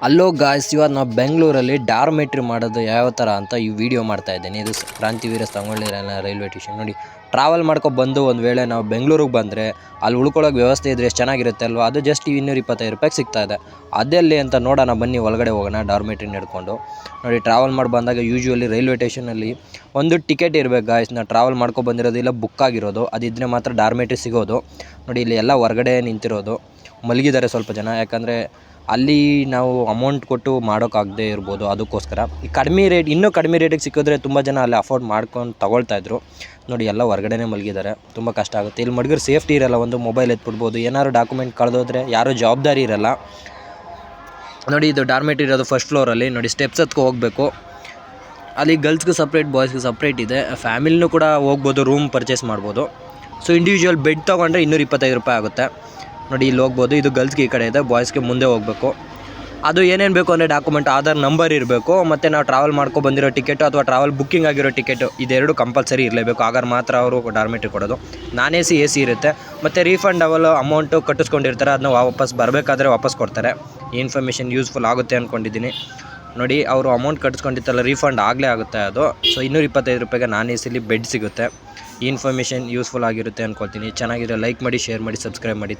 Hello guys, ಇವತ್ತು ನಾವು ಬೆಂಗಳೂರಲ್ಲಿ ಡಾರ್ಮೆಟ್ರಿ ಮಾಡೋದು ಯಾವ ಥರ ಅಂತ ಈ ವಿಡಿಯೋ ಮಾಡ್ತಾ ಇದ್ದೀನಿ. ಇದು ಕ್ರಾಂತಿವೀರ ಸಂಗೊಳ್ಳಿ ರೈಲ್ವೆ ಸ್ಟೇಷನ್. ನೋಡಿ, ಟ್ರಾವೆಲ್ ಮಾಡ್ಕೊಂಡು ಬಂದು ಒಂದು ವೇಳೆ ನಾವು ಬೆಂಗಳೂರಿಗೆ ಬಂದರೆ ಅಲ್ಲಿ ಉಳ್ಕೊಳ್ಳೋಕೆ ವ್ಯವಸ್ಥೆ ಇದ್ದರೆ ಎಷ್ಟು ಚೆನ್ನಾಗಿರುತ್ತೆ ಅಲ್ವಾ. ಅದು ಜಸ್ಟ್ 225 ರೂಪಾಯಿಗೆ ಸಿಗ್ತಾ ಇದೆ. ಅದೆಲ್ಲಿ ಅಂತ ನೋಡೋಣ ಬನ್ನಿ, ಒಳಗಡೆ ಹೋಗೋಣ ಡಾರ್ಮೆಟ್ರಿ ನಡ್ಕೊಂಡು. ನೋಡಿ, ಟ್ರಾವೆಲ್ ಮಾಡಿ ಬಂದಾಗ ಯೂಶ್ವಲಿ ರೈಲ್ವೆ ಸ್ಟೇಷನಲ್ಲಿ ಒಂದು ಟಿಕೆಟ್ ಇರಬೇಕು ಗಾಯ್ಸ್. ನಾವು ಟ್ರಾವೆಲ್ ಮಾಡ್ಕೊಂಡು ಬಂದಿರೋದು ಇಲ್ಲ ಬುಕ್ ಆಗಿರೋದು, ಅದಿದ್ದರೆ ಮಾತ್ರ ಡಾರ್ಮೆಟ್ರಿ ಸಿಗೋದು. ನೋಡಿ, ಇಲ್ಲಿ ಎಲ್ಲ ಹೊರಗಡೆ ನಿಂತಿರೋದು, ಮಲಗಿದ್ದಾರೆ ಸ್ವಲ್ಪ ಜನ. ಯಾಕಂದರೆ ಅಲ್ಲಿ ನಾವು ಅಮೌಂಟ್ ಕೊಟ್ಟು ಮಾಡೋಕ್ಕಾಗದೇ ಇರ್ಬೋದು, ಅದಕ್ಕೋಸ್ಕರ. ಈ ಕಡಿಮೆ ರೇಟ್, ಇನ್ನೂ ಕಡಿಮೆ ರೇಟಿಗೆ ಸಿಕ್ಕಿದ್ರೆ ತುಂಬ ಜನ ಅಲ್ಲಿ ಅಫೋರ್ಡ್ ಮಾಡ್ಕೊಂಡು ತೊಗೊಳ್ತಾಯಿದ್ರು. ನೋಡಿ, ಎಲ್ಲ ಹೊರಗಡೆನೇ ಮಲಗಿದ್ದಾರೆ, ತುಂಬ ಕಷ್ಟ ಆಗುತ್ತೆ. ಇಲ್ಲಿ ಮಡಗಿದ್ರೆ ಸೇಫ್ಟಿ ಇರೋಲ್ಲ. ಒಂದು ಮೊಬೈಲ್ ಎತ್ಬಿಡ್ಬೋದು, ಏನಾದ್ರು ಡಾಕ್ಯುಮೆಂಟ್ ಕಳೆದೋದ್ರೆ ಯಾರೂ ಜವಾಬ್ದಾರಿ ಇರೋಲ್ಲ. ನೋಡಿ, ಇದು ಡಾರ್ಮೆಟ್ರಿ ಇರೋದು ಫಸ್ಟ್ ಫ್ಲೋರಲ್ಲಿ. ನೋಡಿ, ಸ್ಟೆಪ್ಸ್ ಹತ್ಕೊ ಹೋಗಬೇಕು. ಅಲ್ಲಿ ಗರ್ಲ್ಸ್ಗೆ ಸಪ್ರೇಟ್, ಬಾಯ್ಸ್ಗೆ ಸಪ್ರೇಟ್ ಇದೆ. ಫ್ಯಾಮಿಲಿನೂ ಕೂಡ ಹೋಗ್ಬೋದು, ರೂಮ್ ಪರ್ಚೇಸ್ ಮಾಡ್ಬೋದು. ಸೊ ಇಂಡಿವಿಜುವಲ್ ಬೆಡ್ ತೊಗೊಂಡ್ರೆ 225 ರೂಪಾಯಿ ಆಗುತ್ತೆ. ನೋಡಿ, ಇಲ್ಲಿ ಹೋಗ್ಬೋದು. ಇದು ಗರ್ಲ್ಸ್ಗೆ ಈ ಕಡೆ ಇದೆ, ಬಾಯ್ಸ್ಗೆ ಮುಂದೆ ಹೋಗಬೇಕು. ಅದು ಏನೇನು ಬೇಕು ಅಂದರೆ ಡಾಕ್ಯುಮೆಂಟ್, ಆಧಾರ್ ನಂಬರ್ ಇರಬೇಕು, ಮತ್ತು ನಾವು ಟ್ರಾವೆಲ್ ಮಾಡ್ಕೊಂಡು ಬಂದಿರೋ ಟಿಕೆಟು ಅಥವಾ ಟ್ರಾವೆಲ್ ಬುಕ್ಕಿಂಗ್ ಆಗಿರೋ ಟಿಕೆಟು, ಇದೆರಡು ಕಂಪಲ್ಸರಿ ಇರಲೇಬೇಕು. ಆಗ ಮಾತ್ರ ಅವರು ಡಾರ್ಮೆಟ್ರಿ ಕೊಡೋದು. ನಾನ್ ಎ ಸಿ ಇರುತ್ತೆ. ಮತ್ತು ರೀಫಂಡ್ ಅವೆಲ್ಲ ಅಮೌಂಟು ಕಟ್ಟಿಸ್ಕೊಂಡಿರ್ತಾರೆ, ಅದನ್ನ ವಾಪಸ್ ಬರಬೇಕಾದ್ರೆ ವಾಪಸ್ ಕೊಡ್ತಾರೆ. ಈ ಇನ್ಫಾರ್ಮೇಷನ್ ಯೂಸ್ಫುಲ್ ಆಗುತ್ತೆ ಅಂದ್ಕೊಂಡಿದ್ದೀನಿ. ನೋಡಿ, ಅವರು ಅಮೌಂಟ್ ಕಟ್ಟಿಸ್ಕೊಂಡಿತ್ತಲ್ಲ, ರೀಫಂಡ್ ಆಗಲೇ ಆಗುತ್ತೆ ಅದು. ಸೊ 225 ರೂಪಾಯಿಗೆ ನಾನ್ ಎ ಸಿಲಿ ಬೆಡ್ ಸಿಗುತ್ತೆ. ಈ ಇನ್ಫಾರ್ಮೇಷನ್ ಯೂಸ್ಫುಲ್ ಆಗಿರುತ್ತೆ ಅಂದ್ಕೊಳ್ತೀನಿ. ಚೆನ್ನಾಗಿರೋ ಲೈಕ್ ಮಾಡಿ, ಶೇರ್ ಮಾಡಿ, ಸಬ್ಸ್ಕ್ರೈಬ್ ಮಾಡಿ.